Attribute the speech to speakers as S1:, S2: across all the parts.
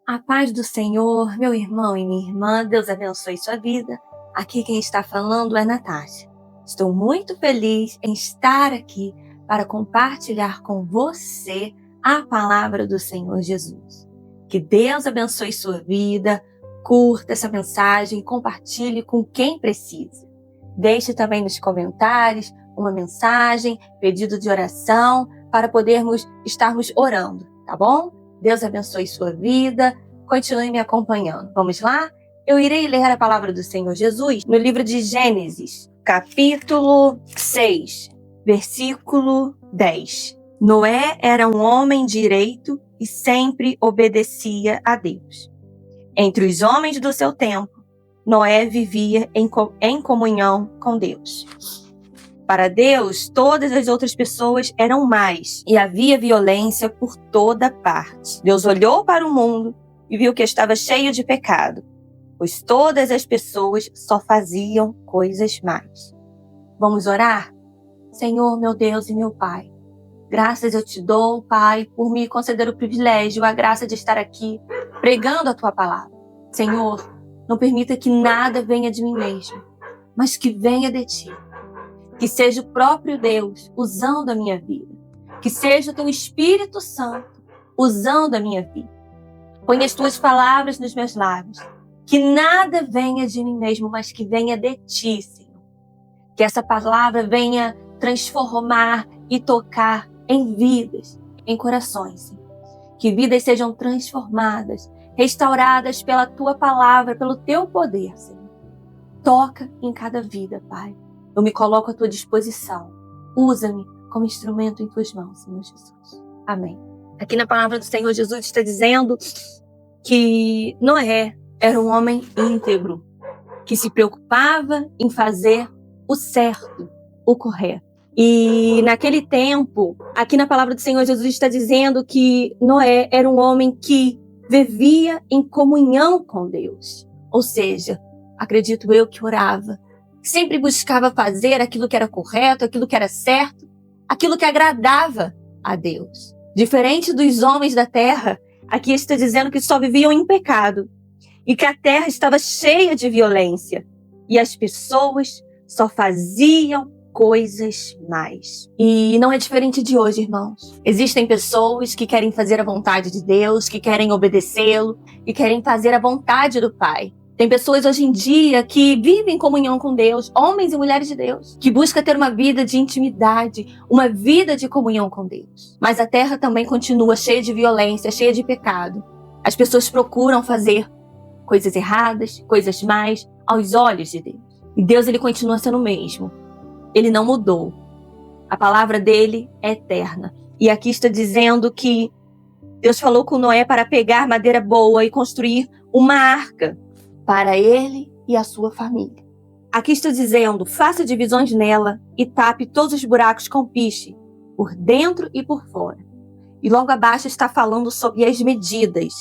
S1: A paz do Senhor, meu irmão e minha irmã, Deus abençoe sua vida. Aqui quem está falando é Natasha. Estou muito feliz em estar aqui para compartilhar com você a palavra do Senhor Jesus. Que Deus abençoe sua vida, curta essa mensagem, compartilhe com quem precisa. Deixe também nos comentários uma mensagem, pedido de oração, para estarmos orando, tá bom? Deus abençoe sua vida, continue me acompanhando. Vamos lá? Eu irei ler a palavra do Senhor Jesus no livro de Gênesis, capítulo 6, versículo 10. Noé era um homem direito e sempre obedecia a Deus. Entre os homens do seu tempo, Noé vivia em comunhão com Deus. Para Deus, todas as outras pessoas eram más e havia violência por toda parte. Deus olhou para o mundo e viu que estava cheio de pecado, pois todas as pessoas só faziam coisas más. Vamos orar? Senhor, meu Deus e meu Pai, graças eu te dou, Pai, por me conceder o privilégio, a graça de estar aqui pregando a Tua palavra. Senhor, não permita que nada venha de mim mesmo, mas que venha de Ti. Que seja o próprio Deus usando a minha vida. Que seja o Teu Espírito Santo usando a minha vida. Põe as Tuas palavras nos meus lábios. Que nada venha de mim mesmo, mas que venha de Ti, Senhor. Que essa palavra venha transformar e tocar em vidas, em corações, Senhor. Que vidas sejam transformadas, restauradas pela Tua palavra, pelo Teu poder, Senhor. Toca em cada vida, Pai. Eu me coloco à Tua disposição. Usa-me como instrumento em Tuas mãos, Senhor Jesus. Amém. Aqui na palavra do Senhor Jesus está dizendo que Noé era um homem íntegro, que se preocupava em fazer o certo, o correto. E naquele tempo, aqui na palavra do Senhor Jesus está dizendo que Noé era um homem que vivia em comunhão com Deus. Ou seja, acredito eu que orava, sempre buscava fazer aquilo que era correto, aquilo que era certo, aquilo que agradava a Deus. Diferente dos homens da terra, aqui está dizendo que só viviam em pecado e que a terra estava cheia de violência e as pessoas só faziam coisas más. E não é diferente de hoje, irmãos. Existem pessoas que querem fazer a vontade de Deus, que querem obedecê-lo e querem fazer a vontade do Pai. Tem pessoas hoje em dia que vivem em comunhão com Deus, homens e mulheres de Deus, que buscam ter uma vida de intimidade, uma vida de comunhão com Deus. Mas a terra também continua cheia de violência, cheia de pecado. As pessoas procuram fazer coisas erradas, coisas más, aos olhos de Deus. E Deus, ele continua sendo o mesmo. Ele não mudou. A palavra dele é eterna. E aqui está dizendo que Deus falou com Noé para pegar madeira boa e construir uma arca para ele e a sua família. Aqui está dizendo, faça divisões nela e tape todos os buracos com piche, por dentro e por fora. E logo abaixo está falando sobre as medidas.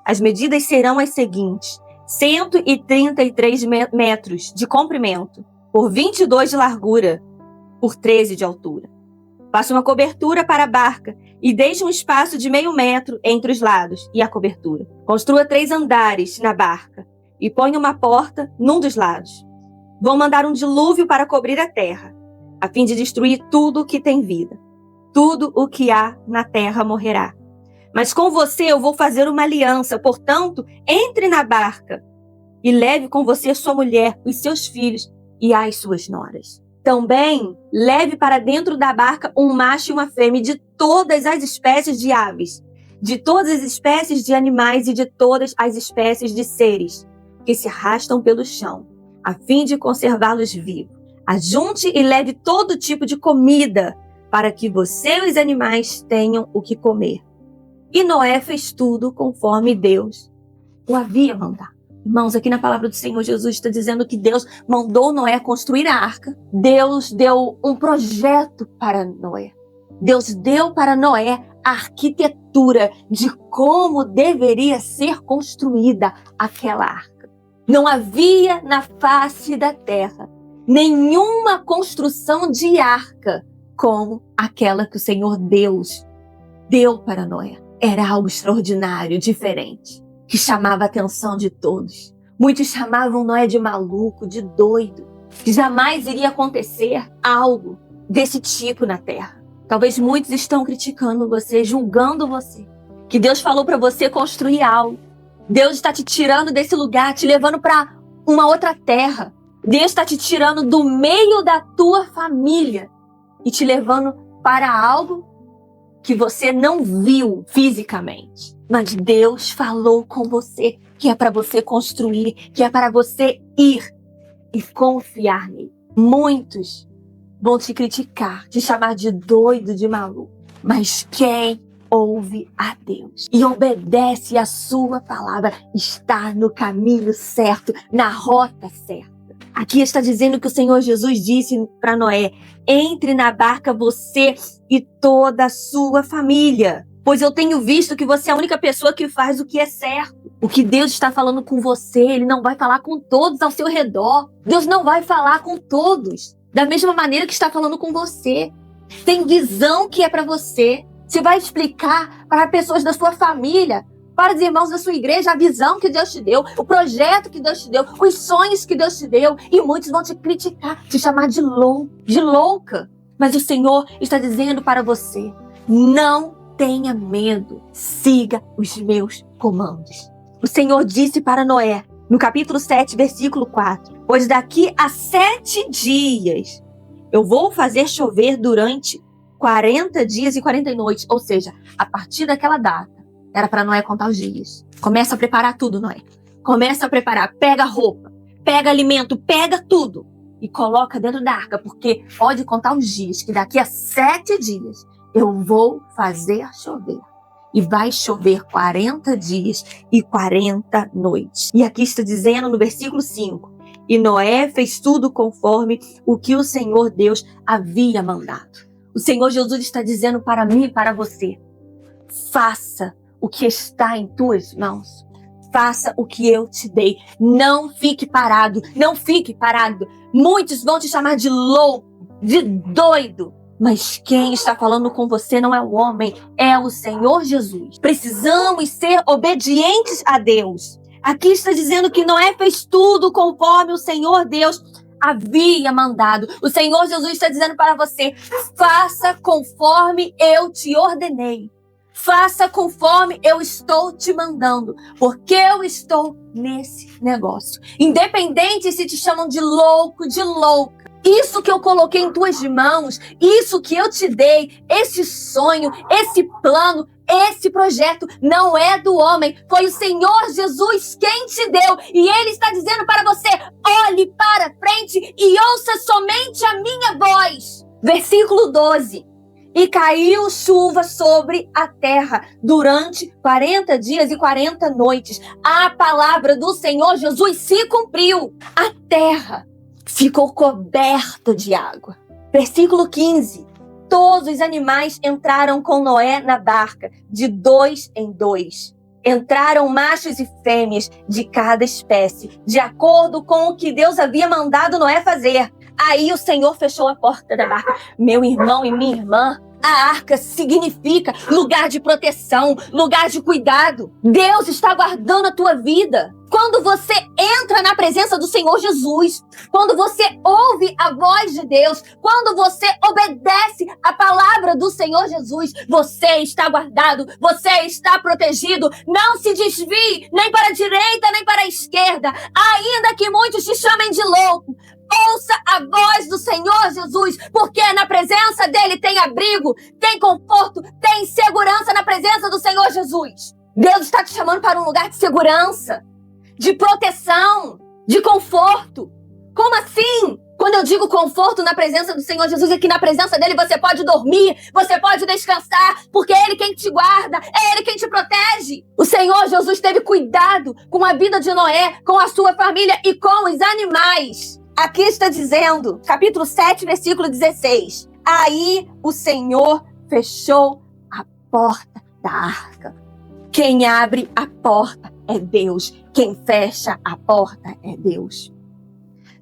S1: As medidas serão as seguintes: 133 metros de comprimento, por 22 de largura, por 13 de altura. Faça uma cobertura para a barca e deixe um espaço de 0,5 metro entre os lados e a cobertura. Construa 3 andares na barca e ponha uma porta num dos lados. Vou mandar um dilúvio para cobrir a terra, a fim de destruir tudo o que tem vida. Tudo o que há na terra morrerá. Mas com você eu vou fazer uma aliança, portanto, entre na barca e leve com você sua mulher, os seus filhos e as suas noras. Também leve para dentro da barca um macho e uma fêmea de todas as espécies de aves, de todas as espécies de animais e de todas as espécies de seres que se arrastam pelo chão, a fim de conservá-los vivos. Ajunte e leve todo tipo de comida, para que você e os animais tenham o que comer. E Noé fez tudo conforme Deus o havia mandado. Irmãos, aqui na palavra do Senhor Jesus está dizendo que Deus mandou Noé construir a arca. Deus deu um projeto para Noé. Deus deu para Noé a arquitetura de como deveria ser construída aquela arca. Não havia na face da terra nenhuma construção de arca como aquela que o Senhor Deus deu para Noé. Era algo extraordinário, diferente. que chamava a atenção de todos. Muitos chamavam Noé de maluco, de doido, que jamais iria acontecer algo desse tipo na terra. Talvez muitos estão criticando você, julgando você, que Deus falou para você construir algo. Deus está te tirando desse lugar, te levando para uma outra terra. Deus está te tirando do meio da tua família e te levando para algo que você não viu fisicamente. Mas Deus falou com você que é para você construir, que é para você ir e confiar nele. Muitos vão te criticar, te chamar de doido, de maluco. Mas quem ouve a Deus e obedece a sua palavra está no caminho certo, na rota certa. Aqui está dizendo que o Senhor Jesus disse para Noé: entre na barca você e toda a sua família, pois eu tenho visto que você é a única pessoa que faz o que é certo. O que Deus está falando com você, Ele não vai falar com todos ao seu redor. Deus não vai falar com todos da mesma maneira que está falando com você. Tem visão que é para você. Você vai explicar para pessoas da sua família, para os irmãos da sua igreja, a visão que Deus te deu, o projeto que Deus te deu, os sonhos que Deus te deu. E muitos vão te criticar, te chamar de louca. Mas o Senhor está dizendo para você: não tenha medo, siga os meus comandos. O Senhor disse para Noé, no capítulo 7, versículo 4, pois daqui a 7 dias eu vou fazer chover durante 40 dias e 40 noites. Ou seja, a partir daquela data, era para Noé contar os dias. Começa a preparar tudo, Noé. Começa a preparar. Pega roupa, pega alimento, pega tudo e coloca dentro da arca, porque pode contar os dias, que daqui a 7 dias eu vou fazer chover. E vai chover 40 dias e 40 noites. E aqui está dizendo no versículo 5, e Noé fez tudo conforme o que o Senhor Deus havia mandado. O Senhor Jesus está dizendo para mim e para você: faça o que está em tuas mãos. Faça o que eu te dei. Não fique parado. Não fique parado. Muitos vão te chamar de louco, de doido. Mas quem está falando com você não é o homem, é o Senhor Jesus. Precisamos ser obedientes a Deus. Aqui está dizendo que Noé fez tudo conforme o Senhor Deus havia mandado. O Senhor Jesus está dizendo para você: faça conforme eu te ordenei. Faça conforme eu estou te mandando, porque eu estou nesse negócio. Independente se te chamam de louco, de louca, isso que eu coloquei em tuas mãos, isso que eu te dei, esse sonho, esse plano, esse projeto não é do homem, foi o Senhor Jesus quem te deu. E Ele está dizendo para você: olhe para frente e ouça somente a minha voz. Versículo 12. E caiu chuva sobre a terra durante 40 dias e 40 noites. A palavra do Senhor Jesus se cumpriu. A terra ficou coberta de água. Versículo 15. Todos os animais entraram com Noé na barca, de 2 em 2. Entraram machos e fêmeas de cada espécie, de acordo com o que Deus havia mandado Noé fazer. Aí o Senhor fechou a porta da barca. Meu irmão e minha irmã, a arca significa lugar de proteção, lugar de cuidado. Deus está guardando a tua vida. Quando você entra na presença do Senhor Jesus, quando você ouve a voz de Deus, quando você obedece a palavra do Senhor Jesus, você está guardado, você está protegido. Não se desvie nem para a direita nem para a esquerda, ainda que muitos te chamem de louco. Ouça a voz do Senhor Jesus, porque na presença dele tem abrigo, tem conforto, tem segurança na presença do Senhor Jesus. Deus está te chamando para um lugar de segurança, de proteção, de conforto. Como assim? Quando eu digo conforto na presença do Senhor Jesus, é que na presença dele você pode dormir, você pode descansar, porque é ele quem te guarda, é ele quem te protege. O Senhor Jesus teve cuidado com a vida de Noé, com a sua família e com os animais. Aqui está dizendo, capítulo 7, versículo 16. Aí o Senhor fechou a porta da arca. Quem abre a porta é Deus. Quem fecha a porta é Deus.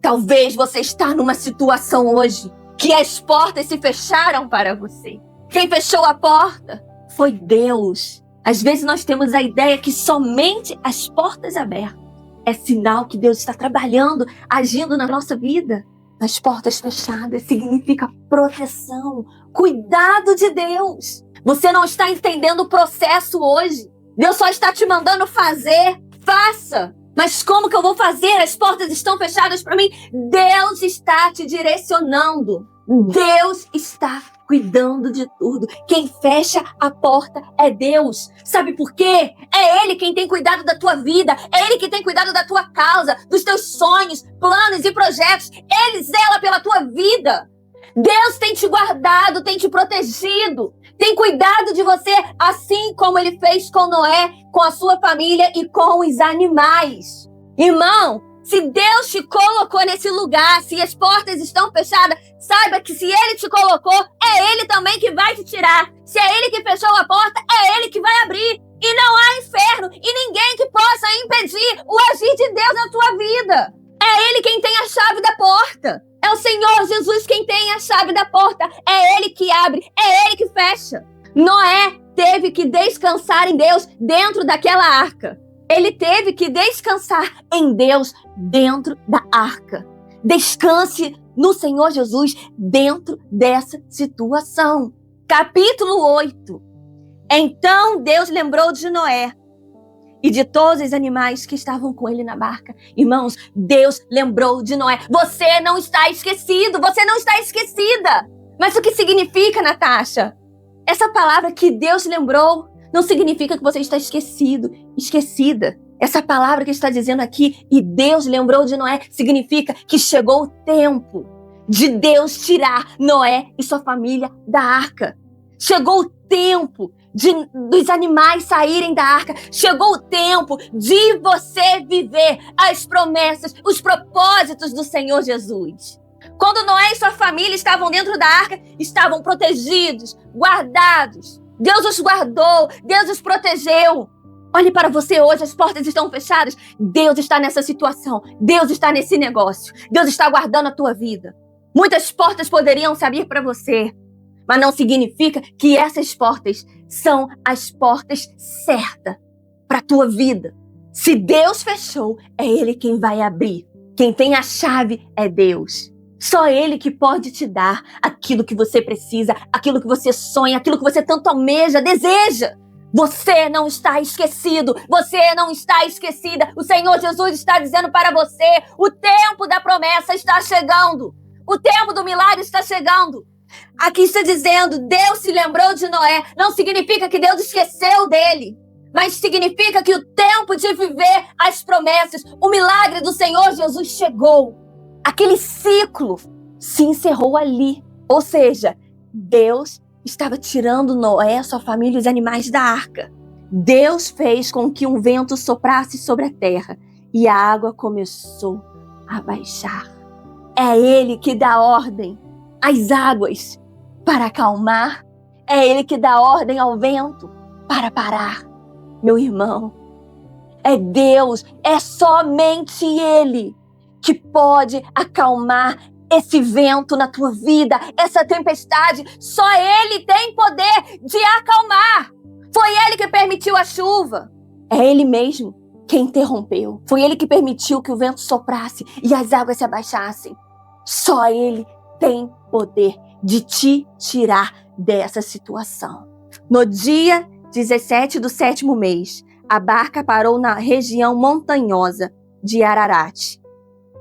S1: Talvez você está numa situação hoje que as portas se fecharam para você. Quem fechou a porta foi Deus. Às vezes nós temos a ideia que somente as portas abertas é sinal que Deus está trabalhando, agindo na nossa vida. As portas fechadas significa proteção, cuidado de Deus. Você não está entendendo o processo hoje. Deus só está te mandando fazer. Faça. Mas como que eu vou fazer? As portas estão fechadas para mim. Deus está te direcionando. Deus está cuidando de tudo. Quem fecha a porta é Deus. Sabe por quê? É Ele quem tem cuidado da tua vida. É Ele que tem cuidado da tua causa, dos teus sonhos, planos e projetos. Ele zela pela tua vida. Deus tem te guardado, tem te protegido, tem cuidado de você, assim como Ele fez com Noé, com a sua família e com os animais. Irmão, se Deus te colocou nesse lugar, se as portas estão fechadas, saiba que se Ele te colocou, é Ele também que vai te tirar. Se é Ele que fechou a porta, é Ele que vai abrir. E não há inferno e ninguém que possa impedir o agir de Deus na tua vida. É Ele quem tem a chave da porta. É o Senhor Jesus quem tem a chave da porta. É Ele que abre, é Ele que fecha. Noé teve que descansar em Deus dentro daquela arca. Ele teve que descansar em Deus dentro da arca. Descanse no Senhor Jesus dentro dessa situação. Capítulo 8. Então Deus lembrou de Noé e de todos os animais que estavam com ele na barca. Irmãos, Deus lembrou de Noé. Você não está esquecido, você não está esquecida. Mas o que significa, Natasha? Essa palavra que Deus lembrou não significa que você está esquecido, esquecida. Essa palavra que está dizendo aqui, e Deus lembrou de Noé, significa que chegou o tempo de Deus tirar Noé e sua família da arca. Chegou o tempo dos animais saírem da arca. Chegou o tempo de você viver as promessas, os propósitos do Senhor Jesus. Quando Noé e sua família estavam dentro da arca, estavam protegidos, guardados. Deus os guardou, Deus os protegeu. Olhe para você hoje, as portas estão fechadas. Deus está nessa situação, Deus está nesse negócio. Deus está guardando a tua vida. Muitas portas poderiam se abrir para você, mas não significa que essas portas são as portas certas para a tua vida. Se Deus fechou, é Ele quem vai abrir. Quem tem a chave é Deus. Só Ele que pode te dar aquilo que você precisa, aquilo que você sonha, aquilo que você tanto almeja, deseja. Você não está esquecido, você não está esquecida. O Senhor Jesus está dizendo para você, o tempo da promessa está chegando. O tempo do milagre está chegando. Aqui está dizendo, Deus se lembrou de Noé. Não significa que Deus esqueceu dele, mas significa que o tempo de viver as promessas, o milagre do Senhor Jesus chegou. Aquele ciclo se encerrou ali. Ou seja, Deus estava tirando Noé, sua família e os animais da arca. Deus fez com que um vento soprasse sobre a terra e a água começou a baixar. É Ele que dá ordem às águas para acalmar. É Ele que dá ordem ao vento para parar. Meu irmão, é Deus, é somente Ele que pode acalmar esse vento na tua vida, essa tempestade. Só Ele tem poder de acalmar. Foi Ele que permitiu a chuva. É Ele mesmo quem interrompeu. Foi Ele que permitiu que o vento soprasse e as águas se abaixassem. Só Ele tem poder de te tirar dessa situação. No dia 17 do 7º mês, a barca parou na região montanhosa de Ararat.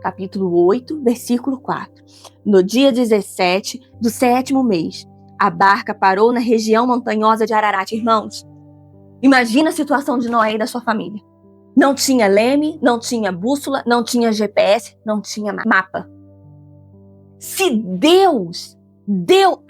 S1: Capítulo 8, versículo 4. No dia 17 do 7º mês, a barca parou na região montanhosa de Ararat. Irmãos, imagina a situação de Noé e da sua família. Não tinha leme, não tinha bússola, não tinha GPS, não tinha mapa. Se Deus deu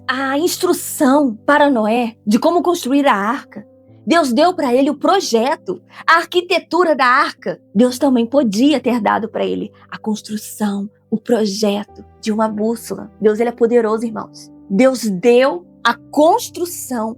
S1: a instrução para Noé de como construir a arca, Deus deu para ele o projeto, a arquitetura da arca. Deus também podia ter dado para ele a construção, o projeto de uma bússola. Deus, ele é poderoso, irmãos. Deus deu a construção,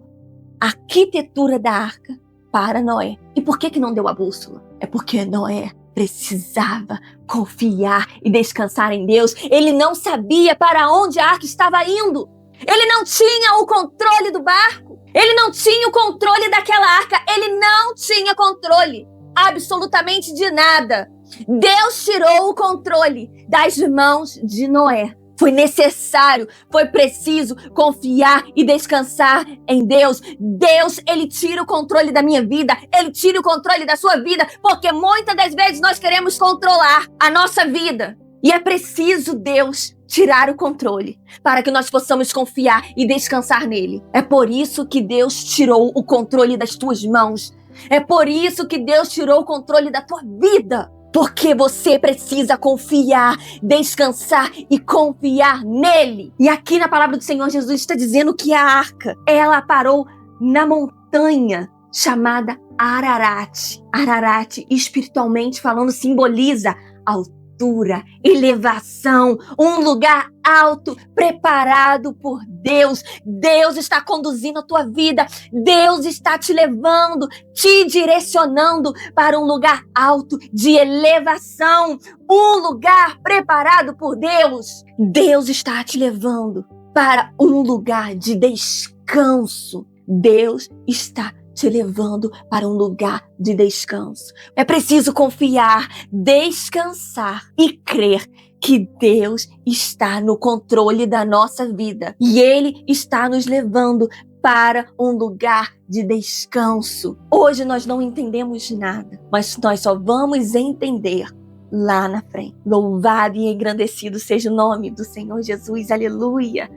S1: a arquitetura da arca para Noé. E por que não deu a bússola? É porque Noé precisava confiar e descansar em Deus. Ele não sabia para onde a arca estava indo. Ele não tinha o controle do barco. Ele não tinha o controle daquela arca. Ele não tinha controle absolutamente de nada. Deus tirou o controle das mãos de Noé. Foi necessário, foi preciso confiar e descansar em Deus. Deus, Ele tira o controle da minha vida, Ele tira o controle da sua vida, porque muitas das vezes nós queremos controlar a nossa vida. E é preciso Deus tirar o controle para que nós possamos confiar e descansar nele. É por isso que Deus tirou o controle das tuas mãos. É por isso que Deus tirou o controle da tua vida. Porque você precisa confiar, descansar e confiar nele. E aqui na palavra do Senhor, Jesus está dizendo que a arca, ela parou na montanha chamada Ararat. Ararat, espiritualmente falando, simboliza altura, elevação, um lugar alto, preparado por Deus. Deus está conduzindo a tua vida. Deus está te levando, te direcionando para um lugar alto, de elevação, um lugar preparado por Deus. Deus está te levando para um lugar de descanso. Deus está te levando para um lugar de descanso. É preciso confiar, descansar e crer que Deus está no controle da nossa vida. E Ele está nos levando para um lugar de descanso. Hoje nós não entendemos nada, mas nós só vamos entender lá na frente. Louvado e engrandecido seja o nome do Senhor Jesus. Aleluia!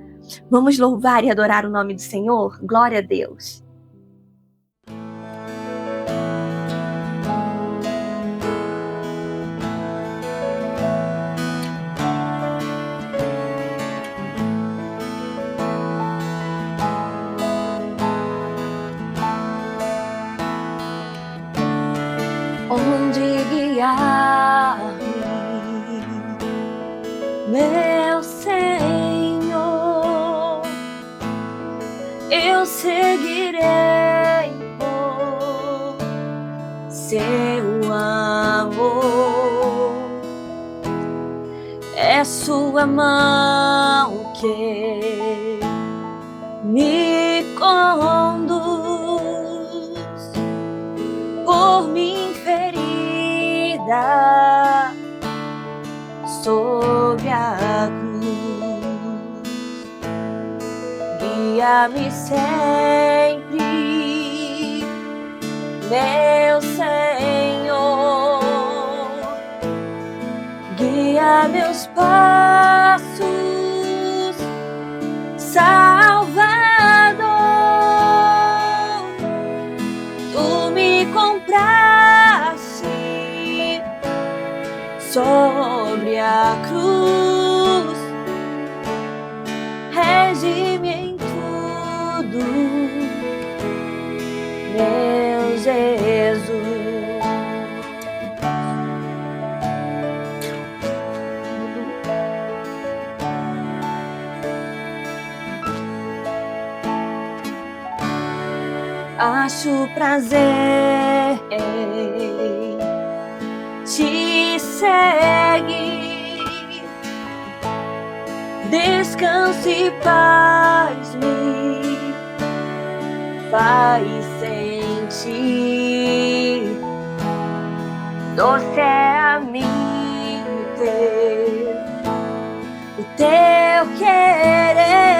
S1: Vamos louvar e adorar o nome do Senhor? Glória a Deus! Onde guiar-me, meu Senhor, eu seguirei por seu amor. É sua mão que me conduz por mim ferida sobre a cruz. Guia-me sempre, meu Senhor. Guia meus passos, Salvador. Tu me compraste sobre a cruz, rege-me em tudo, meu Jesus. Acho prazer em te seguir, descanso e paz me faz sentir. Doce é a mim ver o teu querer,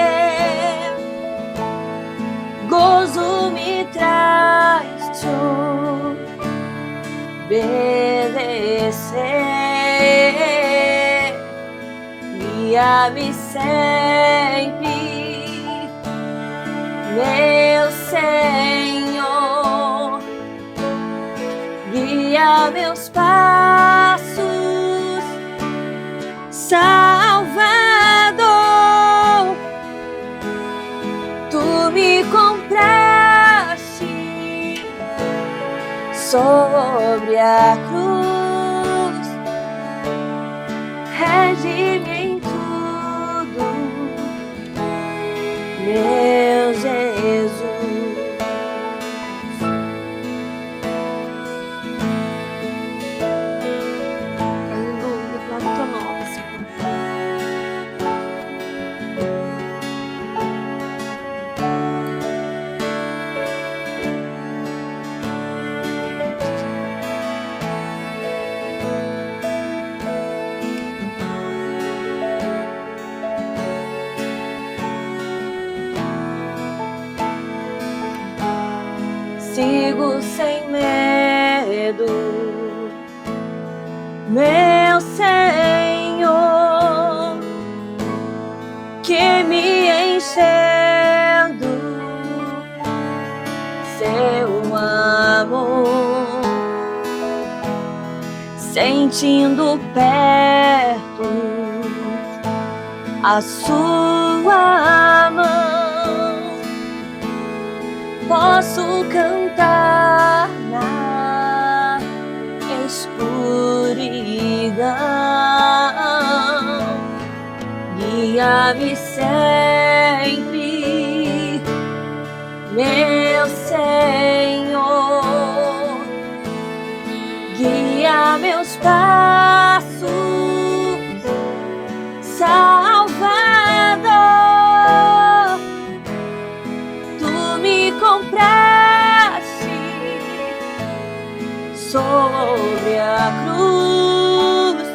S1: gozo me traz te obedecer. Guia-me sempre, meu Senhor. Guia meus passos, Salvador. Tu me compraste sobre a cruz, rege-me em tudo, meu Jesus. Aleluia, glória ao teu nome, Senhor. sigo sem medo, meu Senhor, que me enchendo seu amor, sentindo perto a sua mão, posso cantar na escuridão, guia-me sempre, meu Senhor, guia meus passos, Salvador, tu me compraste sobre a cruz,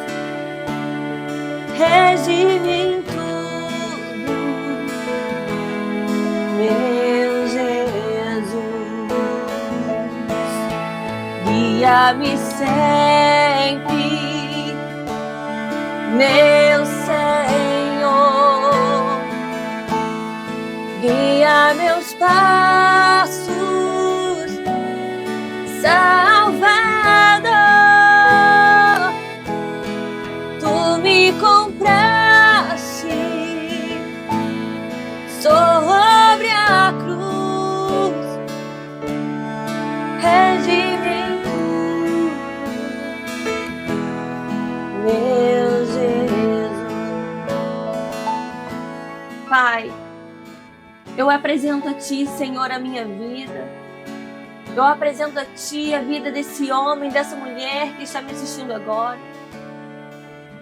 S1: redime em tudo, meu Jesus, guia-me sempre, meu Senhor, guia meus passos, Salvador, tu me compraste sobre a cruz, redime em tudo, meu Jesus. Pai, eu apresento a Ti, Senhor, a minha vida. Eu apresento a Ti a vida desse homem, dessa mulher que está me assistindo agora.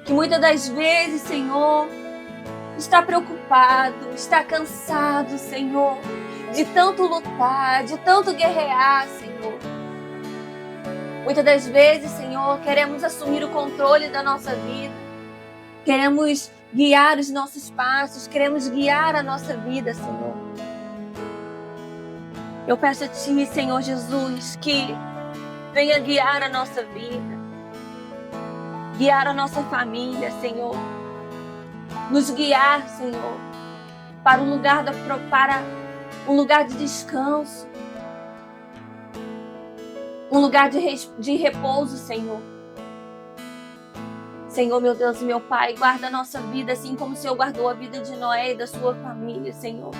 S1: Que muitas das vezes, Senhor, está preocupado, está cansado, Senhor, de tanto lutar, de tanto guerrear, Senhor. Muitas das vezes, Senhor, queremos assumir o controle da nossa vida. Queremos guiar os nossos passos, queremos guiar a nossa vida, Senhor. Eu peço a Ti, Senhor Jesus, que venha guiar a nossa vida, guiar a nossa família, Senhor. Nos guiar, Senhor, para um lugar de descanso, um lugar de repouso, Senhor. Senhor, meu Deus e meu Pai, guarda a nossa vida assim como o Senhor guardou a vida de Noé e da sua família, Senhor.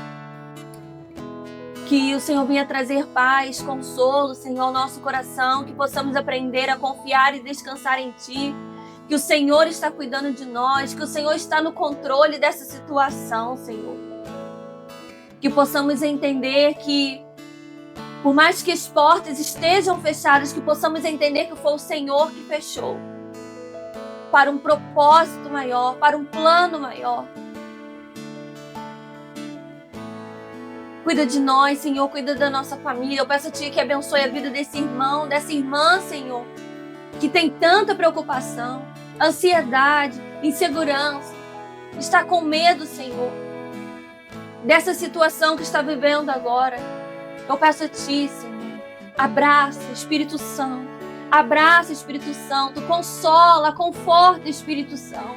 S1: Que o Senhor venha trazer paz, consolo, Senhor, ao nosso coração, que possamos aprender a confiar e descansar em Ti, que o Senhor está cuidando de nós, que o Senhor está no controle dessa situação, Senhor. Que possamos entender que, por mais que as portas estejam fechadas, que possamos entender que foi o Senhor que fechou, para um propósito maior, para um plano maior. Cuida de nós, Senhor, cuida da nossa família. Eu peço a Ti que abençoe a vida desse irmão, dessa irmã, Senhor, que tem tanta preocupação, ansiedade, insegurança, está com medo, Senhor, dessa situação que está vivendo agora. Eu peço a Ti, Senhor, abraça, Espírito Santo, abraça, Espírito Santo, consola, conforta, Espírito Santo.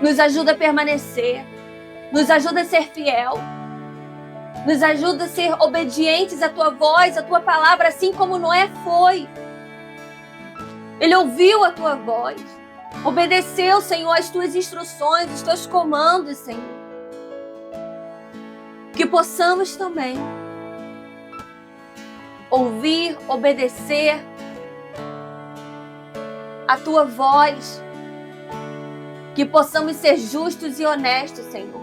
S1: Nos ajuda a permanecer, nos ajuda a ser fiel, nos ajuda a ser obedientes à Tua voz, à Tua palavra, assim como Noé foi. Ele ouviu a Tua voz, obedeceu, Senhor, as Tuas instruções, os Teus comandos, Senhor. Que possamos também ouvir, obedecer a Tua voz, que possamos ser justos e honestos, Senhor.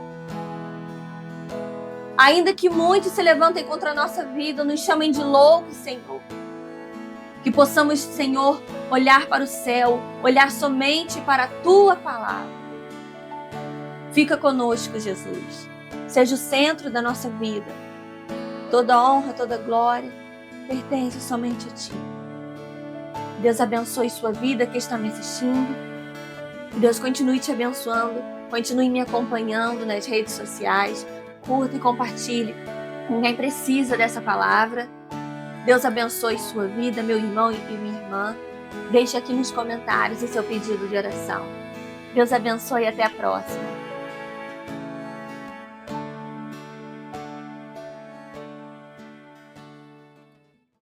S1: Ainda que muitos se levantem contra a nossa vida, nos chamem de loucos, Senhor. Que possamos, Senhor, olhar para o céu, olhar somente para a Tua palavra. Fica conosco, Jesus. Seja o centro da nossa vida. Toda honra, toda glória pertence somente a Ti. Deus abençoe sua vida que está me assistindo. Deus continue te abençoando, continue me acompanhando nas redes sociais. Curta e compartilhe Ninguém precisa dessa palavra. Deus abençoe sua vida, meu irmão e minha irmã. Deixe aqui nos comentários o seu pedido de oração. Deus abençoe e até a próxima.